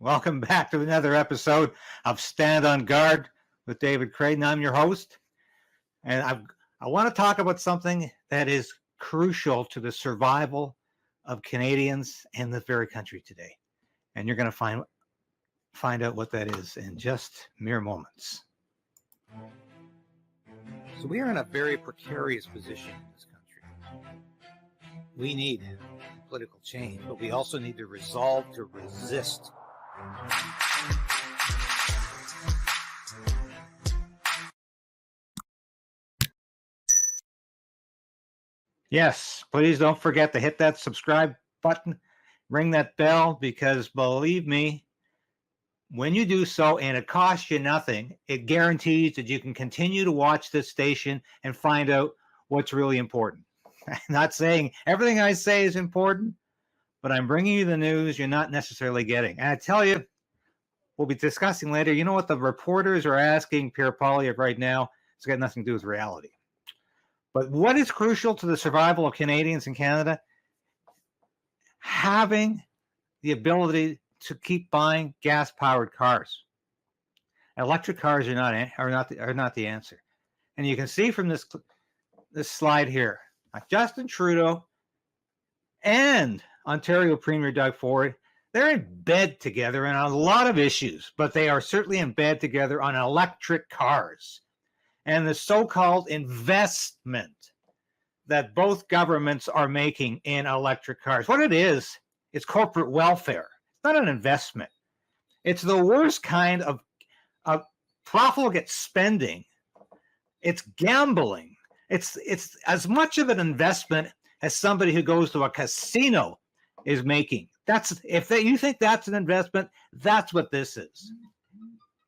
Welcome back to another episode of Stand on Guard with David Krayden. I'm your host, and I want to talk about something that is crucial to the survival of Canadians and this very country today. And you're going to find out what that is in just mere moments. So we are in a very precarious position in this country. We need political change, but we also need the resolve to resist. Yes, please don't forget to hit that subscribe button, ring that bell, because believe me, when you do so, and it costs you nothing, it guarantees that you can continue to watch this station and find out what's really important. I'm not saying everything I say is important, but I'm bringing you the news you're not necessarily getting. And I tell you, we'll be discussing later, you know what the reporters are asking Pierre Poilievre right now? It's got nothing to do with reality. But what is crucial to the survival of Canadians in Canada? Having the ability to keep buying gas-powered cars. Electric cars are not the answer. And you can see from this slide here, Justin Trudeau and Ontario Premier Doug Ford, they're in bed together on a lot of issues, but they are certainly in bed together on electric cars and the so-called investment that both governments are making in electric cars. What it is, it's corporate welfare. It's not an investment. It's the worst kind of profligate spending. It's gambling. It's as much of an investment as somebody who goes to a casino is making. You think that's an investment, that's what this is.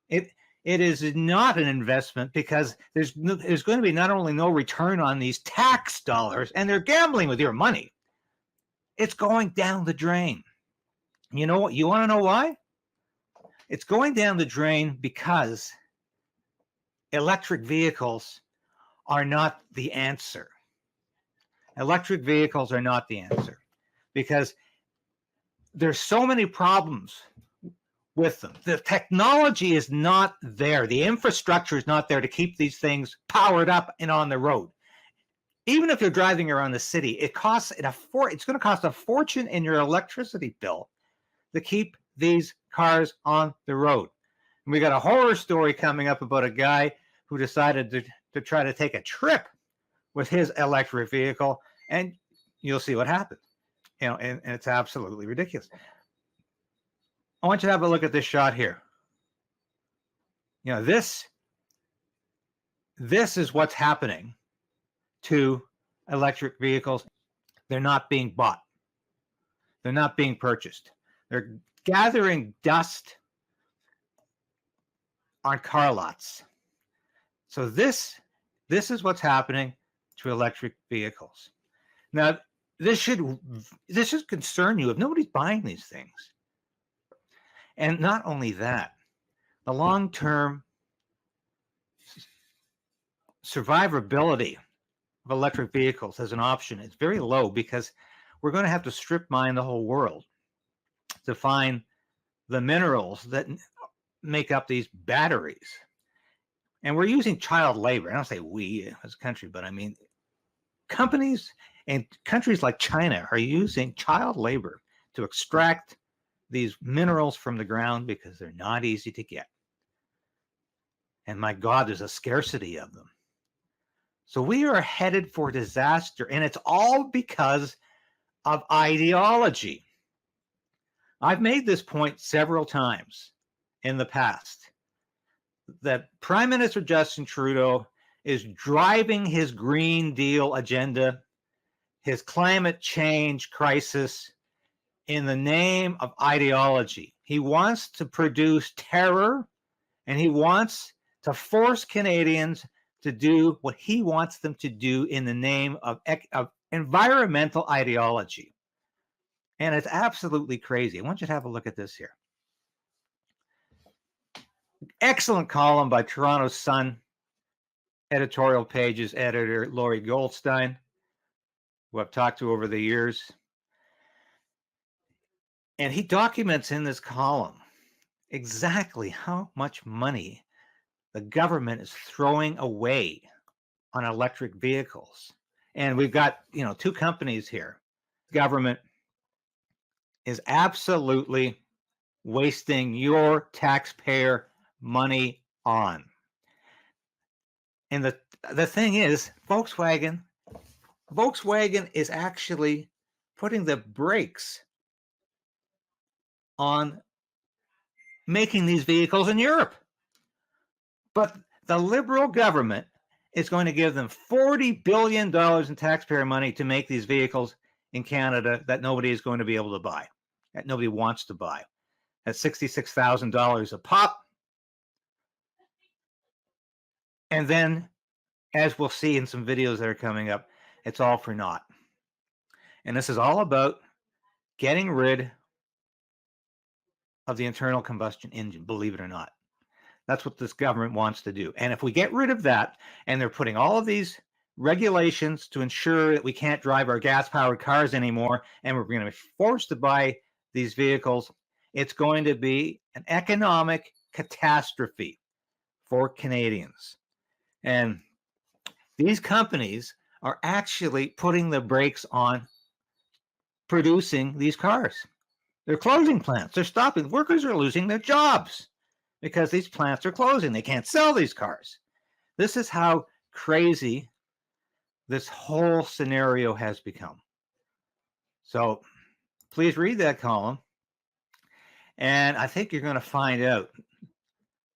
It is not an investment because there's going to be not only no return on these tax dollars, and they're gambling with your money. It's going down the drain. You know what? You want to know why? It's going down the drain because electric vehicles are not the answer. Electric vehicles are not the answer because there's so many problems with them. The technology is not there. The infrastructure is not there to keep these things powered up and on the road. Even if you're driving around the city, it's going to cost a fortune in your electricity bill to keep these cars on the road. And we got a horror story coming up about a guy who decided to try to take a trip with his electric vehicle, and you'll see what happened. And it's absolutely ridiculous. I want you to have a look at this shot here. This is what's happening to electric vehicles. They're not being bought. They're not being purchased. They're gathering dust on car lots. So this is what's happening to electric vehicles. Now, this should concern you if nobody's buying these things. And not only that, the long-term survivability of electric vehicles as an option is very low because we're going to have to strip mine the whole world to find the minerals that make up these batteries. And we're using child labor. I don't say we as a country, but I mean companies and countries like China are using child labor to extract these minerals from the ground because they're not easy to get. And my God, there's a scarcity of them. So we are headed for disaster, and it's all because of ideology. I've made this point several times in the past that Prime Minister Justin Trudeau is driving his Green Deal agenda, his climate change crisis, in the name of ideology. He wants to produce terror, and he wants to force Canadians to do what he wants them to do in the name of environmental ideology. And it's absolutely crazy. I want you to have a look at this here. Excellent column by Toronto Sun editorial pages editor Laurie Goldstein, who I've talked to over the years. And he documents in this column exactly how much money the government is throwing away on electric vehicles. And we've got, two companies here. Government is absolutely wasting your taxpayer money on. And the thing is, Volkswagen is actually putting the brakes on making these vehicles in Europe. But the Liberal government is going to give them $40 billion in taxpayer money to make these vehicles in Canada that nobody is going to be able to buy, that nobody wants to buy. At $66,000 a pop. And then, as we'll see in some videos that are coming up, it's all for naught. And this is all about getting rid of the internal combustion engine, believe it or not. That's what this government wants to do. And if we get rid of that, and they're putting all of these regulations to ensure that we can't drive our gas-powered cars anymore, and we're going to be forced to buy these vehicles, it's going to be an economic catastrophe for Canadians. And these companies are actually putting the brakes on producing these cars. They're closing plants. They're stopping. Workers are losing their jobs because these plants are closing. They can't sell these cars. This is how crazy this whole scenario has become. So please read that column. And I think you're going to find out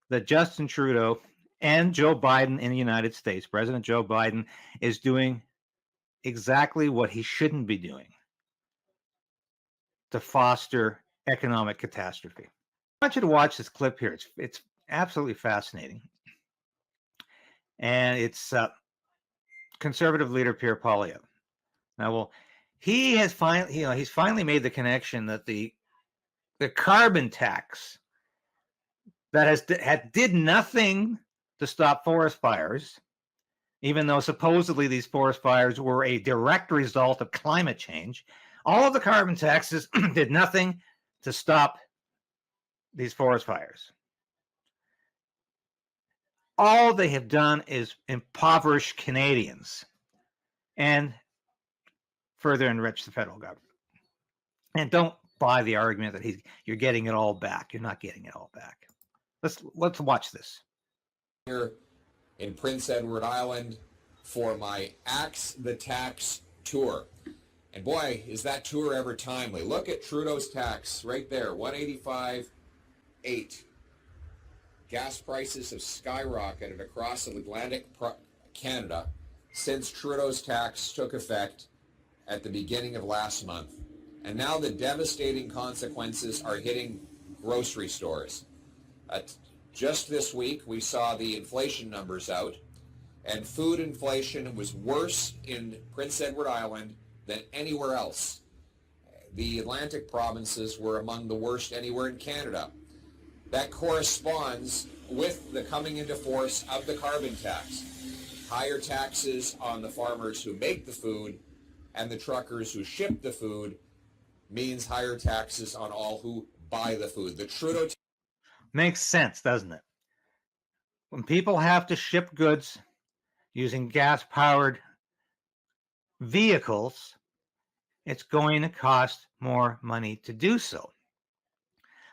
that Justin Trudeau and Joe Biden in the United States, President Joe Biden, is doing exactly what he shouldn't be doing to foster economic catastrophe. I want you to watch this clip here. It's absolutely fascinating. And it's Conservative leader Pierre Poilievre. Now, well, he's finally made the connection that the carbon tax that did nothing to stop forest fires, even though supposedly these forest fires were a direct result of climate change. All of the carbon taxes did nothing to stop these forest fires. All they have done is impoverish Canadians and further enrich the federal government. And don't buy the argument that you're getting it all back. You're not getting it all back. Let's watch this. Here in Prince Edward Island for my Axe the Tax tour. And boy, is that tour ever timely. Look at Trudeau's tax right there, $185.8. Gas prices have skyrocketed across Atlantic Canada since Trudeau's tax took effect at the beginning of last month. And now the devastating consequences are hitting grocery stores. Just this week, we saw the inflation numbers out, and food inflation was worse in Prince Edward Island than anywhere else. The Atlantic provinces were among the worst anywhere in Canada. That corresponds with the coming into force of the carbon tax. Higher taxes on the farmers who make the food and the truckers who ship the food means higher taxes on all who buy the food. The Trudeau makes sense, doesn't it? When people have to ship goods using gas-powered vehicles, it's going to cost more money to do so.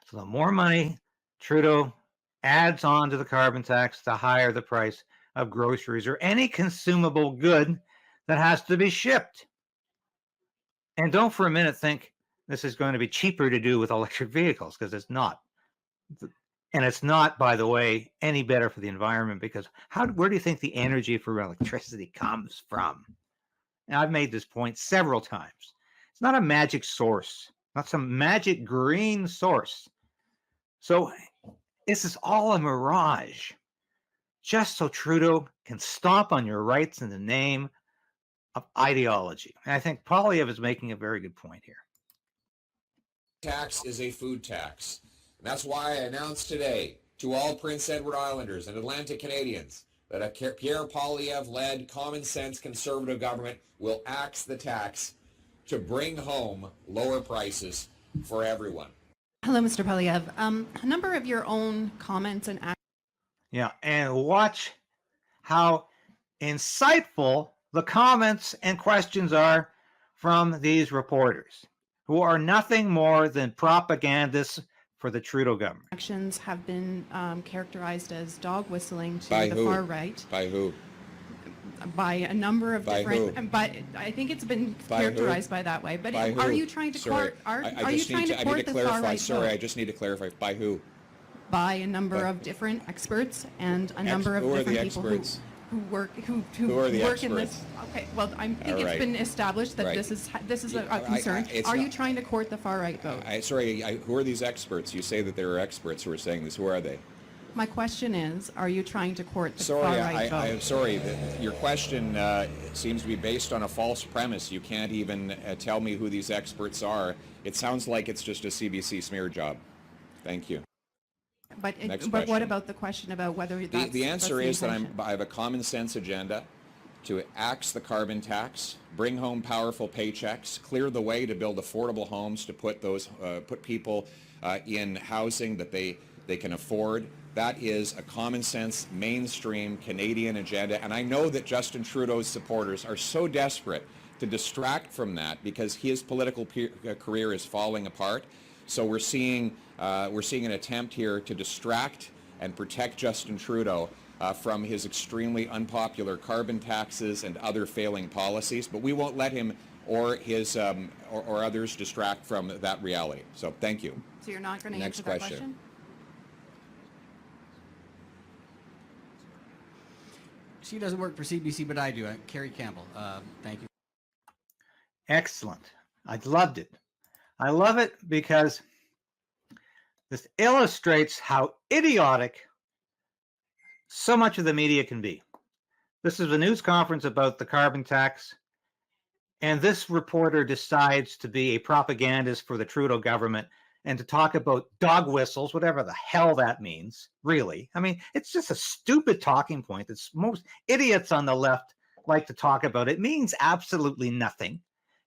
So the more money Trudeau adds on to the carbon tax, the higher the price of groceries or any consumable good that has to be shipped. And don't for a minute think this is going to be cheaper to do with electric vehicles, because it's not. And it's not, by the way, any better for the environment, because where do you think the energy for electricity comes from? And I've made this point several times. It's not a magic source, not some magic green source. So this is all a mirage, just so Trudeau can stomp on your rights in the name of ideology. And I think Poilievre is making a very good point here. Tax is a food tax. And that's why I announced today to all Prince Edward Islanders and Atlantic Canadians that a Pierre Poilievre-led common sense Conservative government will axe the tax to bring home lower prices for everyone. Hello, Mr. Polyev. A number of your own comments and Yeah, and watch how insightful the comments and questions are from these reporters, who are nothing more than propagandists for the Trudeau government. actions have been characterized as dog whistling to By the who? far right By who? by a number of By different. who? But I think it's been By who? characterized by that way. But By are who? you trying to Sorry, court? Are I you just trying need to to, I court need to the far clarify. right Sorry, vote? I just need to clarify. By who? By a number By- of different experts and a number of who are the different people experts? who work Who are the work in this. experts? Okay, well, I think All it's right. been established that Right. this is Yeah, a concern. it's Are you not- trying to court the far right vote? Who are these experts? You say that there are experts who are saying this. Who are they? My question is, are you trying to court the Sorry, far right vote? I'm sorry. Your question seems to be based on a false premise. You can't even tell me who these experts are. It sounds like it's just a CBC smear job. Thank you. But Next what question. about the question about whether The, that's the answer that's is that intention? I have a common sense agenda to axe the carbon tax, bring home powerful paychecks, clear the way to build affordable homes to put people in housing that they can afford. That is a common sense, mainstream Canadian agenda. And I know that Justin Trudeau's supporters are so desperate to distract from that because his political career is falling apart. So we're seeing an attempt here to distract and protect Justin Trudeau from his extremely unpopular carbon taxes and other failing policies. But we won't let him or his or others distract from that reality. So thank you. So you're not going to Next answer that question. question? She doesn't work for CBC, but I do. Carrie Campbell. Thank you. Excellent. I loved it. I love it because this illustrates how idiotic so much of the media can be. This is a news conference about the carbon tax, and this reporter decides to be a propagandist for the Trudeau government and to talk about dog whistles, whatever the hell that means, really. I mean, it's just a stupid talking point that most idiots on the left like to talk about. It means absolutely nothing.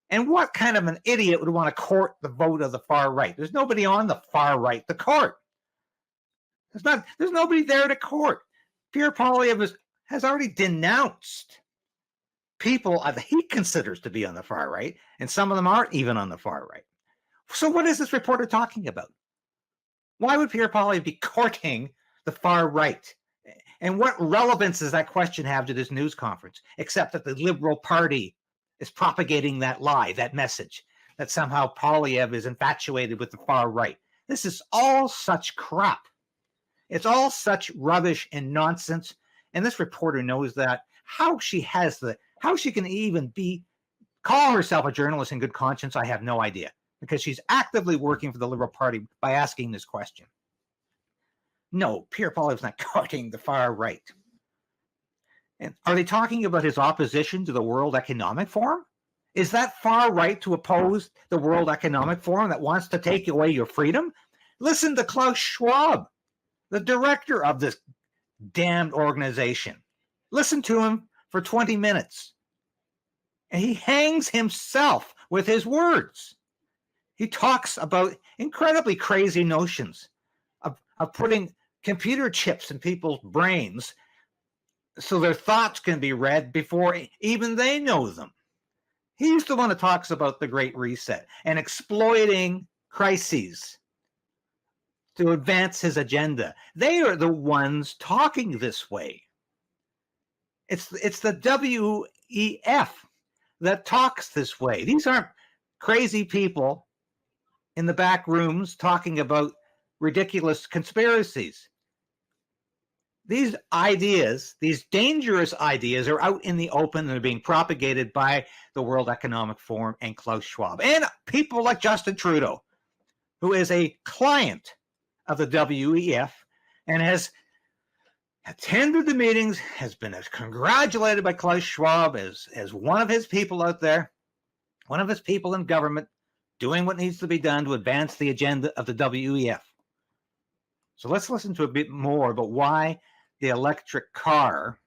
And what kind of an idiot would want to court the vote of the far right? There's nobody on the far right to court. There's nobody there to court. Pierre Poilievre has already denounced people that he considers to be on the far right, and some of them aren't even on the far right. So what is this reporter talking about? Why would Pierre Poilievre be courting the far right? And what relevance does that question have to this news conference, except that the Liberal Party is propagating that lie, that message, that somehow Poilievre is infatuated with the far right? This is all such crap. It's all such rubbish and nonsense. And this reporter knows that. How she can even call herself a journalist in good conscience, I have no idea, because she's actively working for the Liberal Party by asking this question. No, Pierre Poilievre's not courting the far right. And are they talking about his opposition to the World Economic Forum? Is that far right to oppose the World Economic Forum that wants to take away your freedom? Listen to Klaus Schwab, the director of this damned organization. Listen to him for 20 minutes. And he hangs himself with his words. He talks about incredibly crazy notions of putting computer chips in people's brains so their thoughts can be read before even they know them. He's the one that talks about the Great Reset and exploiting crises to advance his agenda. They are the ones talking this way. It's the WEF that talks this way. These aren't crazy people in the back rooms talking about ridiculous conspiracies. These ideas, these dangerous ideas, are out in the open and are being propagated by the World Economic Forum and Klaus Schwab and people like Justin Trudeau, who is a client of the WEF and has attended the meetings, has been congratulated by Klaus Schwab as one of his people out there, one of his people in government, doing what needs to be done to advance the agenda of the WEF. So let's listen to a bit more about why the electric car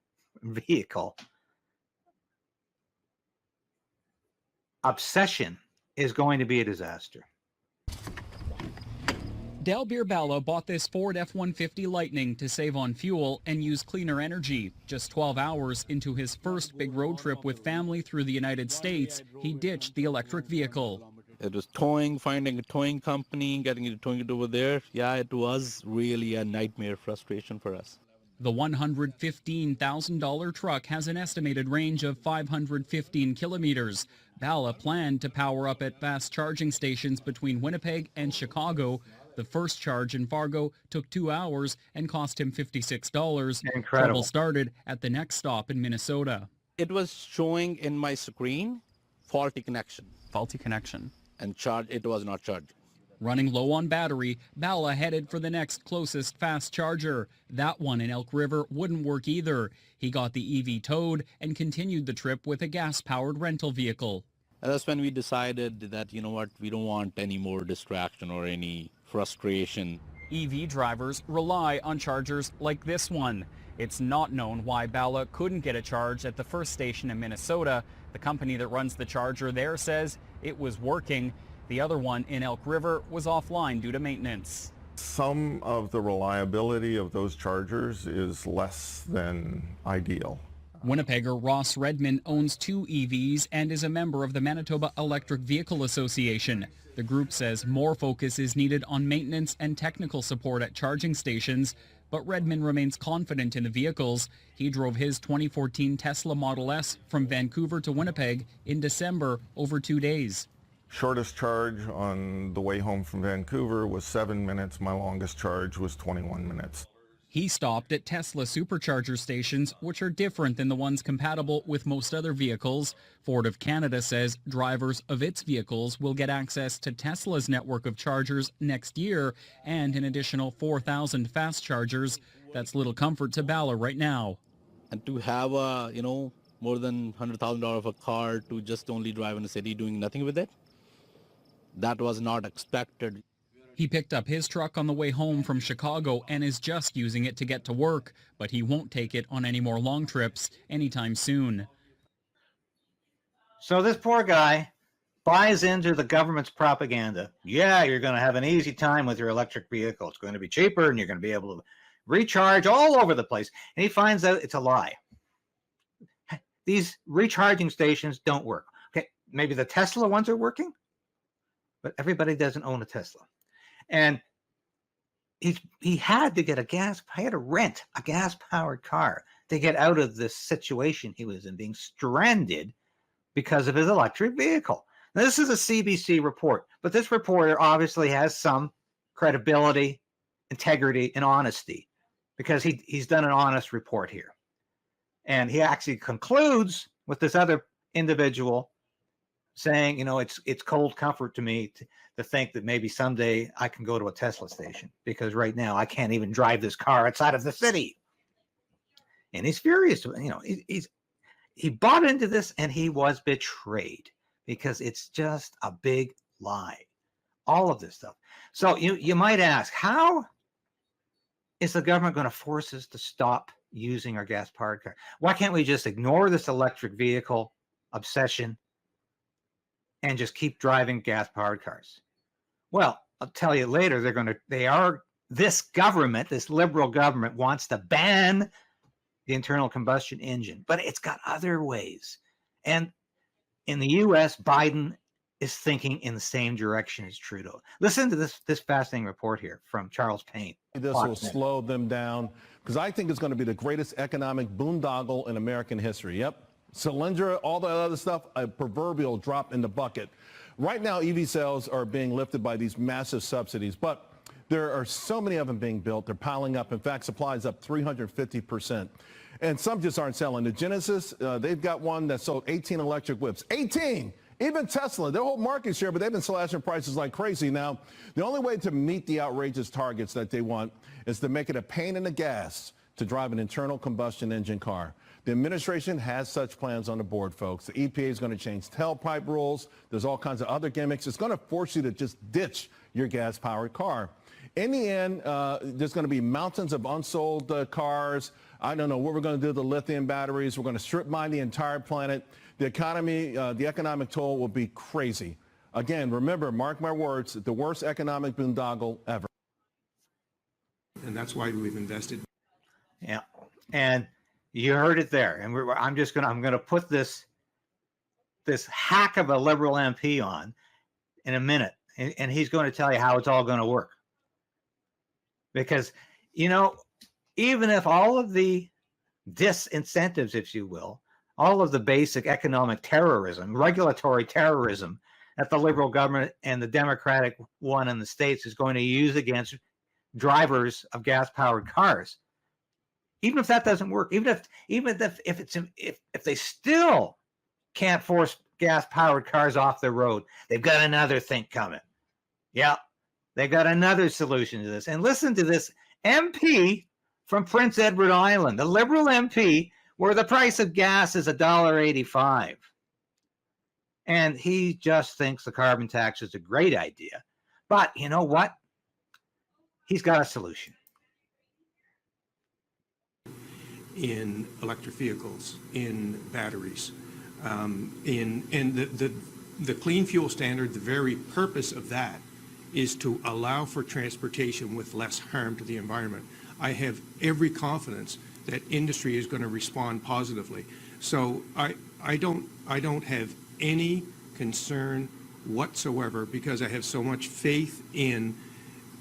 vehicle obsession is going to be a disaster. Dalbir Balla bought this Ford F-150 Lightning to save on fuel and use cleaner energy. Just 12 hours into his first big road trip with family through the United States, he ditched the electric vehicle. It was towing, finding a towing company, getting it towing it over there. Yeah, it was really a nightmare frustration for us. The $115,000 truck has an estimated range of 515 kilometers. Balla planned to power up at fast charging stations between Winnipeg and Chicago. The first charge in Fargo took 2 hours and cost him $56. Incredible. Trouble started at the next stop in Minnesota. It was showing in my screen faulty connection, Faulty connection. and it was not charging. Running low on battery, Balla headed for the next closest fast charger. That one in Elk River wouldn't work either. He got the EV towed and continued the trip with a gas-powered rental vehicle. And that's when we decided that, you know what, we don't want any more distraction or any frustration. EV drivers rely on chargers like this one. It's not known why Balla couldn't get a charge at the first station in Minnesota. The company that runs the charger there says it was working. The other one in Elk River was offline due to maintenance. Some of the reliability of those chargers is less than ideal. Winnipegger Ross Redmond owns 2 EVs and is a member of the Manitoba Electric Vehicle Association. The group says more focus is needed on maintenance and technical support at charging stations, but Redmond remains confident in the vehicles. He drove his 2014 Tesla Model S from Vancouver to Winnipeg in December over 2 days. Shortest charge on the way home from Vancouver was 7 minutes. My longest charge was 21 minutes. He stopped at Tesla supercharger stations, which are different than the ones compatible with most other vehicles. Ford of Canada says drivers of its vehicles will get access to Tesla's network of chargers next year and an additional 4,000 fast chargers. That's little comfort to Balla right now. And to have a, more than $100,000 of a car to just only drive in the city doing nothing with it, that was not expected. He picked up his truck on the way home from Chicago and is just using it to get to work, but he won't take it on any more long trips anytime soon. So this poor guy buys into the government's propaganda. Yeah, you're going to have an easy time with your electric vehicle. It's going to be cheaper and you're going to be able to recharge all over the place. And he finds out it's a lie. These recharging stations don't work. Okay, maybe the Tesla ones are working, but everybody doesn't own a Tesla. And he had to get he had to rent a gas-powered car to get out of this situation he was in, being stranded because of his electric vehicle. Now, this is a CBC report, but this reporter obviously has some credibility, integrity, and honesty because he's done an honest report here. And he actually concludes with this other individual saying, it's cold comfort to me to think that maybe someday I can go to a Tesla station because right now I can't even drive this car outside of the city. And he's furious. He bought into this and he was betrayed because it's just a big lie. All of this stuff. So you might ask, how is the government going to force us to stop using our gas-powered car? Why can't we just ignore this electric vehicle obsession and just keep driving gas-powered cars? Well, I'll tell you later, this government, this liberal government wants to ban the internal combustion engine, but it's got other ways. And in the US, Biden is thinking in the same direction as Trudeau. Listen to this fascinating report here from Charles Payne. This will slow them down because I think it's going to be the greatest economic boondoggle in American history. Yep. Solyndra, all that other stuff, a proverbial drop in the bucket. Right now, EV sales are being lifted by these massive subsidies, but there are so many of them being built. They're piling up. In fact, supply is up 350%. And some just aren't selling. The Genesis, they've got one that sold 18 electric whips. 18! Even Tesla, their whole market share, but they've been slashing prices like crazy. Now, the only way to meet the outrageous targets that they want is to make it a pain in the gas to drive an internal combustion engine car. The administration has such plans on the board, folks. The EPA is going to change tailpipe rules. There's all kinds of other gimmicks. It's going to force you to just ditch your gas-powered car. In the end, there's going to be mountains of unsold cars. I don't know what we're going to do to the lithium batteries. We're going to strip mine the entire planet. The economy, the economic toll will be crazy. Again, remember, mark my words, the worst economic boondoggle ever. And that's why we've invested. Yeah, and you heard it there. And I'm gonna put this hack of a Liberal MP on in a minute, and he's going to tell you how it's all going to work. Because, you know, even if all of the disincentives, if you will, all of the basic economic terrorism, regulatory terrorism that the Liberal government and the Democratic one in the States is going to use against drivers of gas-powered cars, even if that doesn't work, even if they still can't force gas-powered cars off the road, they've got another thing coming. Yeah, they got another solution to this. And listen to this MP from Prince Edward Island, the Liberal MP, where the price of gas is $1.85. And he just thinks the carbon tax is a great idea. But you know what? He's got a solution. In electric vehicles, in batteries, in the clean fuel standard, the very purpose of that is to allow for transportation with less harm to the environment. I have every confidence that industry is going to respond positively. So I don't have any concern whatsoever, because I have so much faith in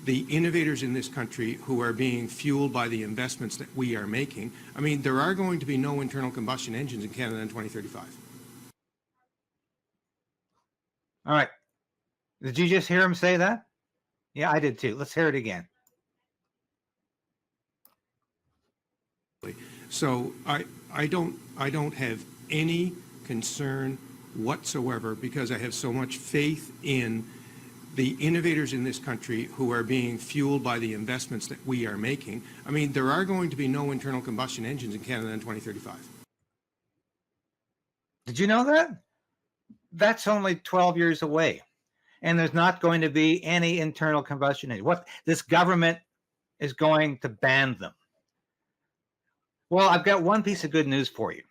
the innovators in this country who are being fueled by the investments that we are making. I mean, there are going to be no internal combustion engines in Canada in 2035. All right. Did you just hear him say that? Yeah, I did too. Let's hear it again. So I don't have any concern whatsoever, because I have so much faith in the innovators in this country who are being fueled by the investments that we are making. I mean, there are going to be no internal combustion engines in Canada in 2035. Did you know that? That's only 12 years away. And there's not going to be any internal combustion engine. What this government is going to ban them. Well, I've got one piece of good news for you.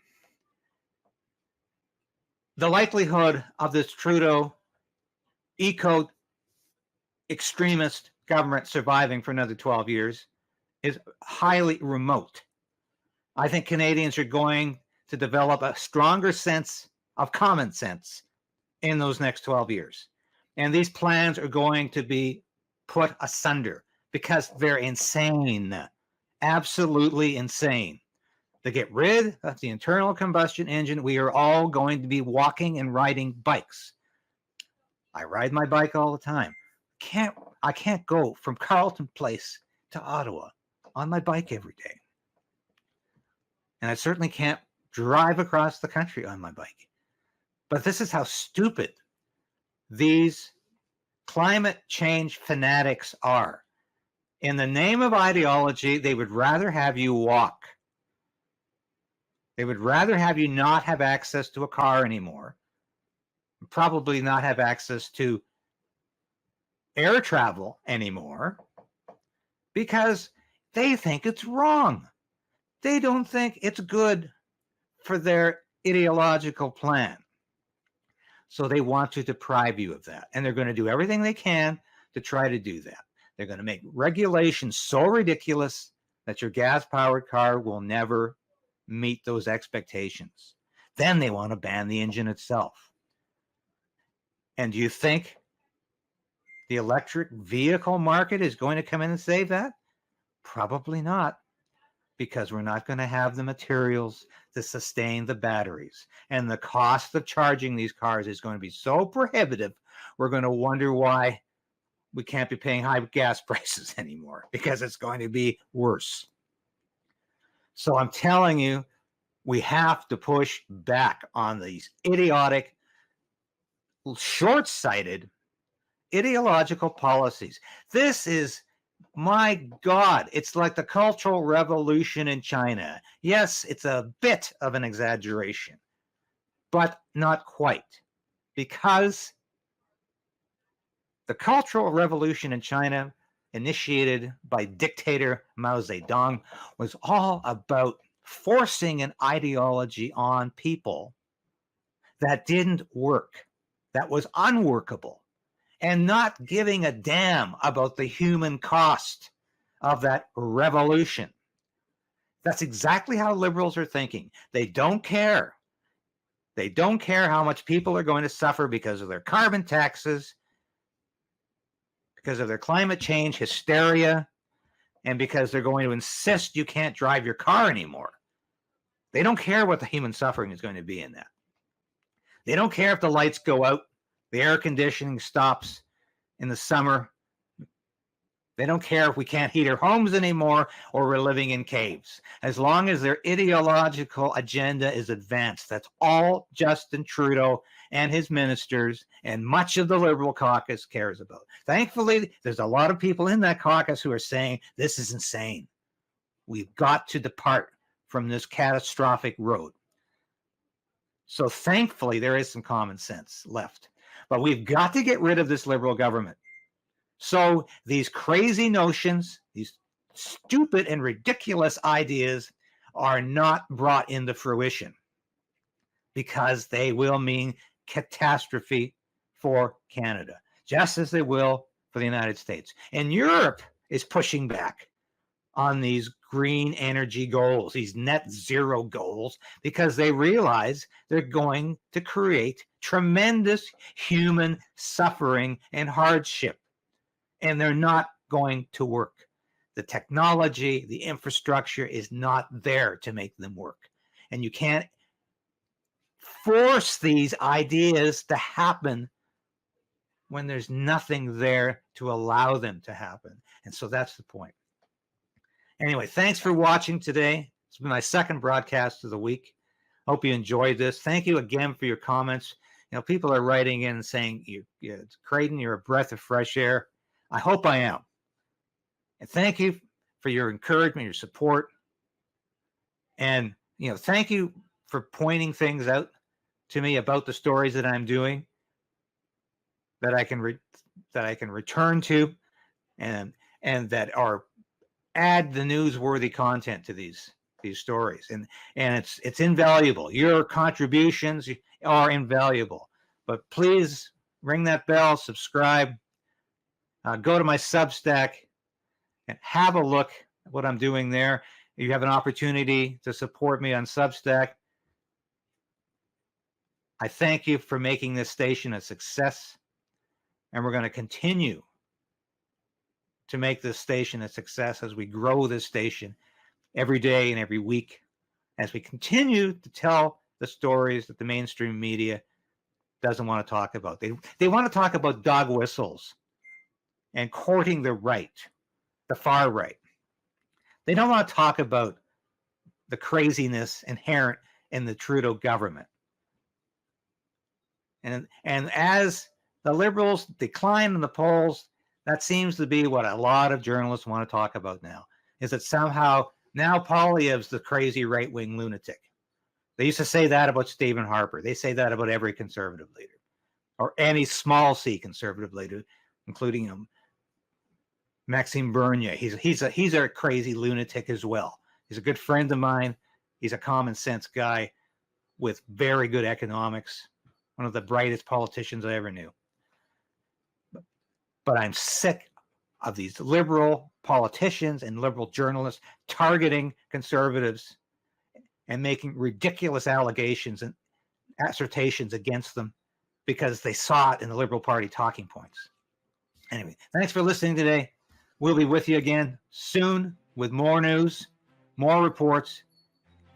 The likelihood of this Trudeau eco-extremist government surviving for another 12 years is highly remote. I think Canadians are going to develop a stronger sense of common sense in those next 12 years. And these plans are going to be put asunder because they're insane, absolutely insane. To get rid of the internal combustion engine, we are all going to be walking and riding bikes. I ride my bike all the time. I can't go from Carleton Place to Ottawa on my bike every day. And I certainly can't drive across the country on my bike. But this is how stupid these climate change fanatics are. In the name of ideology, they would rather have you walk. They would rather have you not have access to a car anymore, probably not have access to air travel anymore, because they think it's wrong. They don't think it's good for their ideological plan. So they want to deprive you of that. And they're going to do everything they can to try to do that. They're going to make regulations so ridiculous that your gas-powered car will never meet those expectations. Then they want to ban the engine itself. And do you think the electric vehicle market is going to come in and save that? Probably not, because we're not going to have the materials to sustain the batteries. And the cost of charging these cars is going to be so prohibitive, we're going to wonder why we can't be paying high gas prices anymore, because it's going to be worse. So I'm telling you, we have to push back on these idiotic, short-sighted, ideological policies. This is, my God, it's like the Cultural Revolution in China. Yes, it's a bit of an exaggeration, but not quite, because the Cultural Revolution in China, initiated by dictator Mao Zedong, was all about forcing an ideology on people that didn't work, that was unworkable, and not giving a damn about the human cost of that revolution. That's exactly how liberals are thinking. They don't care. They don't care how much people are going to suffer because of their carbon taxes, because of their climate change hysteria, and because they're going to insist you can't drive your car anymore. They don't care what the human suffering is going to be in that. They don't care if the lights go out, the air conditioning stops in the summer. They don't care if we can't heat our homes anymore or we're living in caves. As long as their ideological agenda is advanced, that's all Justin Trudeau and his ministers and much of the Liberal caucus cares about. Thankfully, there's a lot of people in that caucus who are saying this is insane. We've got to depart from this catastrophic road. So thankfully, there is some common sense left. But we've got to get rid of this Liberal government. So these crazy notions, these stupid and ridiculous ideas are not brought into fruition because they will mean catastrophe for Canada, just as they will for the United States. And Europe is pushing back on these green energy goals, these net zero goals, because they realize they're going to create tremendous human suffering and hardship. And they're not going to work. The technology, the infrastructure is not there to make them work. And you can't force these ideas to happen when there's nothing there to allow them to happen. And so that's the point. Anyway, thanks for watching today. It's been my second broadcast of the week. Hope you enjoyed this. Thank you again for your comments. You know, people are writing in and saying, Krayden, you're a breath of fresh air. I hope I am. And thank you for your encouragement, your support. And, you know, thank you for pointing things out to me about the stories that I'm doing that I can return to and that are add the newsworthy content to these stories. And it's invaluable. Your contributions are invaluable. But please ring that bell, subscribe. Go to my Substack and have a look at what I'm doing there. You have an opportunity to support me on Substack. I thank you for making this station a success, and we're going to continue to make this station a success as we grow this station every day and every week, as we continue to tell the stories that the mainstream media doesn't want to talk about. They want to talk about dog whistles and courting the right, the far right. They don't want to talk about the craziness inherent in the Trudeau government. And as the Liberals decline in the polls, that seems to be what a lot of journalists want to talk about now, is that somehow now Poilievre's the crazy right-wing lunatic. They used to say that about Stephen Harper. They say that about every conservative leader, or any small c conservative leader, including Maxime Bernier. He's a crazy lunatic as well. He's a good friend of mine. He's a common sense guy with very good economics, one of the brightest politicians I ever knew. But I'm sick of these liberal politicians and liberal journalists targeting conservatives and making ridiculous allegations and assertions against them because they saw it in the Liberal Party talking points. Anyway, thanks for listening today. We'll be with you again soon with more news, more reports.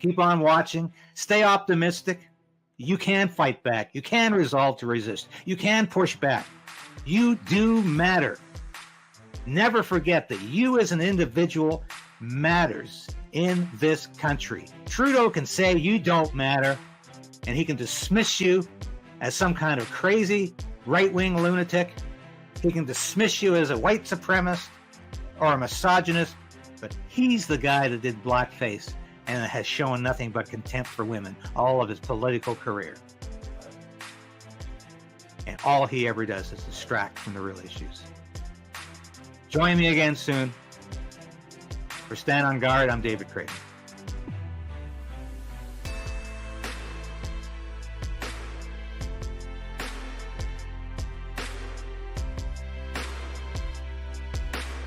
Keep on watching. Stay optimistic. You can fight back. You can resolve to resist. You can push back. You do matter. Never forget that you as an individual matters in this country. Trudeau can say you don't matter, and he can dismiss you as some kind of crazy right-wing lunatic. He can dismiss you as a white supremacist or a misogynist, but he's the guy that did blackface and has shown nothing but contempt for women all of his political career. And all he ever does is distract from the real issues. Join me again soon. For Stand on Guard, I'm David Krayden.